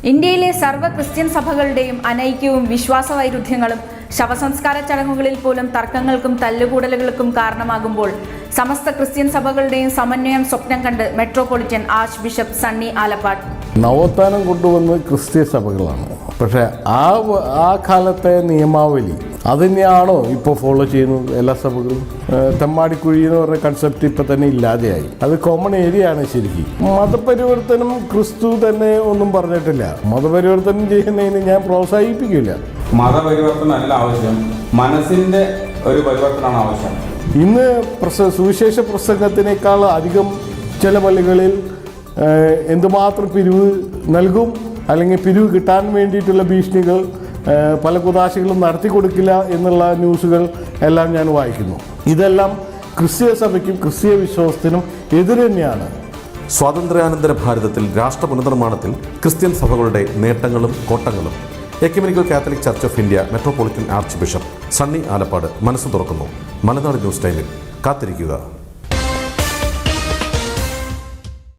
ഇന്ത്യയിലെ സർവ്വ ക്രിസ്ത്യൻ സഭകളുടെയും അനൈക്യവും വിശ്വാസവൈരുദ്ധ്യങ്ങളും ശവസംസ്കാര ചടങ്ങുകളിൽ പോലും തർക്കങ്ങൾക്കും തല്ലുകൂടലുകൾക്കും കാരണമാകുമ്പോൾ സമസ്ത ക്രിസ്ത്യൻ സഭകളുടെയും സമന്വയം സ്വപ്നം കണ്ട് metropolitan archbishop Sunny Alappad. നവോത്ഥാനം കൊണ്ടുവന്നത് ക്രിസ്ത്യ സഭകളാണ്. പക്ഷേ ആ കാലത്തെ നിയമാവലി അതുതന്നെയാണോ ഇപ്പോൾ ഫോളോ ചെയ്യുന്നത് എല്ലാ സഭകളും? തെമ്മാടിക്കുഴി എന്ന് പറഞ്ഞ കൺസെപ്റ്റ് ഇപ്പം തന്നെ ഇല്ലാതെയായി. അത് കോമൺ ഏരിയയാണ് ശരിക്കും. മതപരിവർത്തനം ക്രിസ്തു തന്നെ ഒന്നും പറഞ്ഞിട്ടില്ല. മതപരിവർത്തനം ചെയ്യുന്നതിന് ഞാൻ പ്രോത്സാഹിപ്പിക്കില്ല. മതപരിവർത്തനം അല്ല ആവശ്യം, മനസ്സിൻ്റെ ഒരു പരിവർത്തനമാണ് ആവശ്യം. ഇന്ന് സുവിശേഷ പ്രസംഗത്തിനേക്കാൾ അധികം ചില പള്ളികളിൽ എന്തുമാത്രം പിരിവ് നൽകും, അല്ലെങ്കിൽ പിരിവ് കിട്ടാൻ വേണ്ടിയിട്ടുള്ള ഭീഷണികൾ പല കുദാശകളും നടത്തി കൊടുക്കില്ല എന്നുള്ള ന്യൂസുകൾ എല്ലാം ഞാൻ വായിക്കുന്നു. ഇതെല്ലാം ക്രിസ്തീയ സഭയ്ക്കും ക്രിസ്തീയ വിശ്വാസത്തിനും എതിര് തന്നെയാണ്. സ്വാതന്ത്ര്യാനന്തര ഭാരതത്തിൽ രാഷ്ട്ര പുനർനിർമ്മാണത്തിൽ ക്രിസ്ത്യൻ സഭകളുടെ നേട്ടങ്ങളും കോട്ടങ്ങളും ecumenical Catholic church of India metropolitan archbishop Sunny Alappat മനസ്സ് തുറക്കുന്നു. മലനാട് ന്യൂസ് ടൈമിൽ കാത്തിരിക്കുക.